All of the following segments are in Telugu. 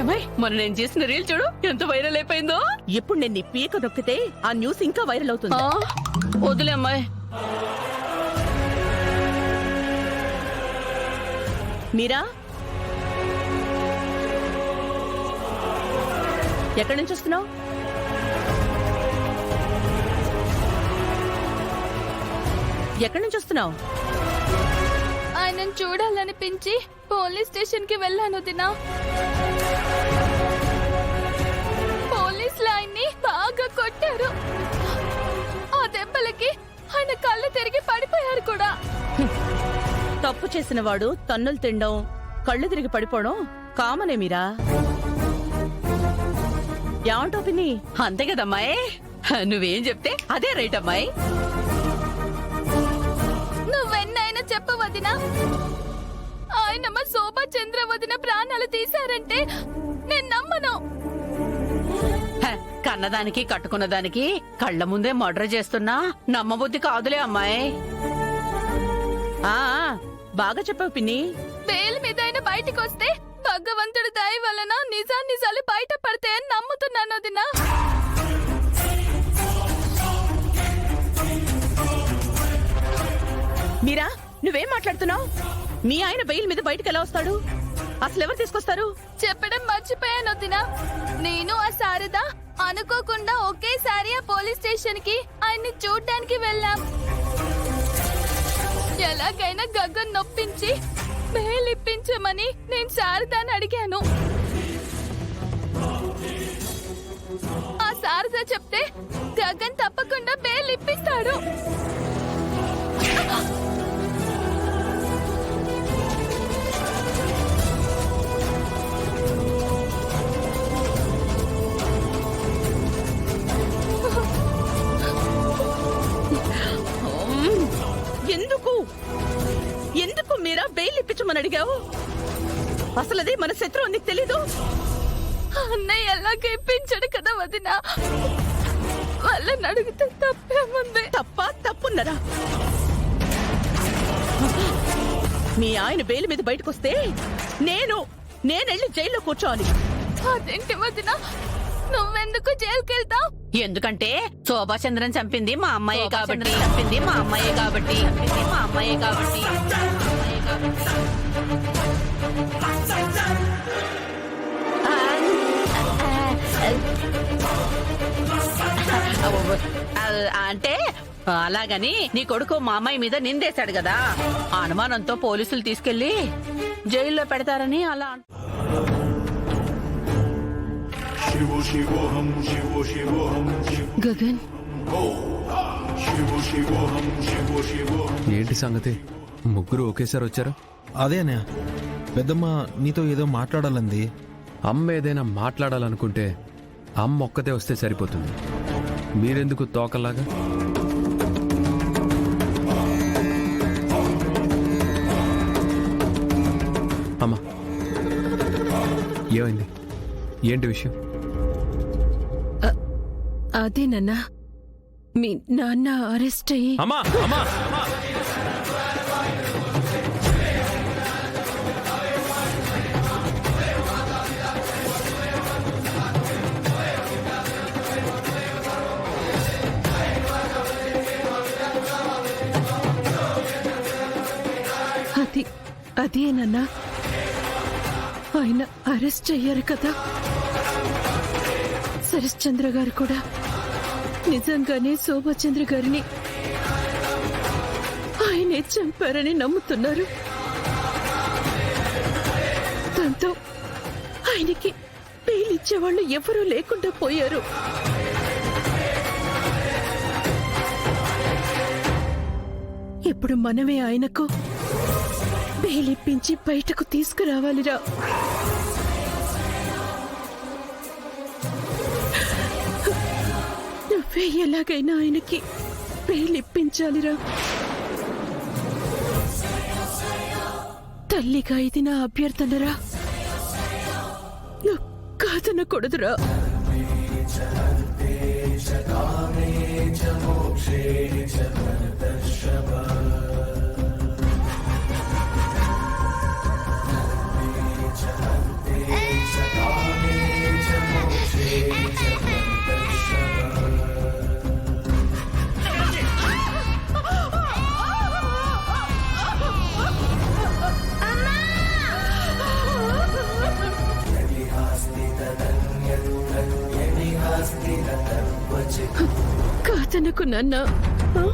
అమ్మాయి మొన్న నేను చేసిన రీల్ చూడు ఎంత వైరల్ అయిపోయిందో. ఇప్పుడు నేను నీ పీక నొక్కితే ఆ న్యూస్ ఇంకా వైరల్ అవుతుంది. వదిలే అమ్మాయి. మీరా ఎక్కడి నుంచి వస్తున్నావు? ఎక్కడి నుంచి వస్తున్నావు? ఆయనను చూడాలనిపించి పోలీస్ స్టేషన్ కి వెళ్ళాను దినా. పోలీసులు ఆయన్ని బాగా కొట్టారు. ఆ దెబ్బలకి ఆయన కళ్ళు తిరిగి పడిపోయారు కూడా. తప్పు చేసిన వాడు తన్నులు తినడం, కళ్ళు తిరిగి పడిపోవడం కామనే. మీరా ఏమంటావు పిన్ని? అంతే కదమ్మాయి, నువ్వేం చెప్తే అదే రైట్ అమ్మాయి. నువ్వెన్నైనా చెప్పవదినా, ఆయన మా శోభా చంద్ర వదిన ప్రాణాలు తీశారంటే నేను నమ్మను. కన్నదానికి కట్టుకున్న దానికి కళ్ల ముందే మర్డర్ చేస్తున్నా నమ్మబుద్ధి కాదులే అమ్మాయి. ఆ బాగా చెప్పావు పిన్ని. బెయిల్ మీద ఆయన బయటికి వస్తే భగవంతుడి దయ వలన నిజాలు బయట పడతాయని నమ్ముతున్నాను వదినా. మీరా నువ్వేం మాట్లాడుతున్నావు? మీ ఆయన బెయిల్ మీద బయటకు ఎలా వస్తాడు? అసలు ఎవరు తీసుకొస్తారు? చెప్పడం మర్చిపోయాను వదినా. నేను ఆ శారద అనుకోకుండా ఒకేసారి ఆ పోలీస్ స్టేషన్ కి ఆయన్ని చూడ్డానికి వెళ్ళాం. ఎలాగైనా గగన్ నొప్పించి బెయిల్ ఇప్పించమని నేను శారదాని అడిగాను. ఆ శారద చెప్తే గగన్ తప్పకుండా బెయిల్ ఇప్పిస్తాడు. ఎందుకు మీరా బెయిల్ ఇప్పించమని అడిగావు? అసలు అదే మన శత్రువు, నీకు తెలీదు? అన్నయ్య ఎలాగ ఇప్పించాడు కదా వదినా. వాళ్ళని అడిగితే తప్పేముంది? తప్పున్నరా? మీ ఆయన బెయిల్ మీద బయటకు వస్తే నేనెళ్ళి జైల్లో కూర్చోవాలి. అదేంటి వదినా, నువ్వెందుకు జైలుకి వెళ్తావు? ఎందుకంటే శోభాచంద్రన్ చంపింది మా అమ్మాయే కాబట్టి. చంపింది మా అమ్మాయే కాబట్టి. చంపింది మా అమ్మాయే కాబట్టి. అంటే అలాగని నీ కొడుకు మా అమ్మాయి మీద నిందేశాడు కదా, ఆ అనుమానంతో పోలీసులు తీసుకెళ్లి జైల్లో పెడతారని అలా. గగన్, ఏంటి సంగతి? ముగ్గురు ఒకేసారి వచ్చారు? అదేనా పెద్దమ్మ నీతో ఏదో మాట్లాడాలంది. అమ్మ ఏదైనా మాట్లాడాలనుకుంటే అమ్మ ఒక్కతే వస్తే సరిపోతుంది. మీరెందుకు తోకలాగా? అమ్మా ఏమైంది? ఏంటి విషయం? అదేనన్నా, మీ నాన్న అరెస్ట్ అయ్యి. అమ్మా అమ్మా అదేనన్నా, ఆయన అరెస్ట్ అయ్యారు కదా. సరశ్చంద్ర గారు కూడా నిజంగానే శోభాచంద్ర గారిని ఆయనే చంపారని నమ్ముతున్నారు. దాంతో ఆయనకి బెయిల్ ఇచ్చేవాళ్ళు ఎవరూ లేకుండా పోయారు. ఇప్పుడు మనమే ఆయనకు బెయిల్ ఇప్పించి బయటకు తీసుకురావాలిరా. నువ్వే ఎలాగైనా ఆయనకి బెయిల్ ఇప్పించాలిరా. తల్లిగా ఇది నా అభ్యర్థనరా, నువ్వు కాదనకూడదురా. నాన్న ఆ?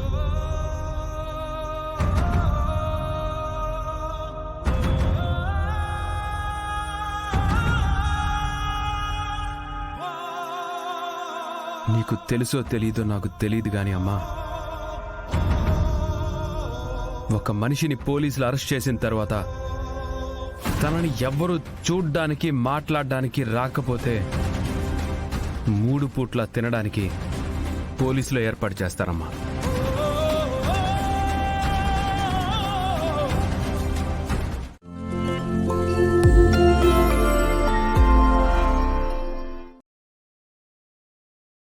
నీకు తెలుసో తెలీదో నాకు తెలియదు గాని అమ్మా, ఒక మనిషిని పోలీసులు అరెస్ట్ చేసిన తర్వాత తనని ఎవ్వరూ చూడ్డానికి మాట్లాడడానికి రాకపోతే 3 పూట్ల తినడానికి పోలీసులు ఏర్పాటు చేస్తారమ్మా.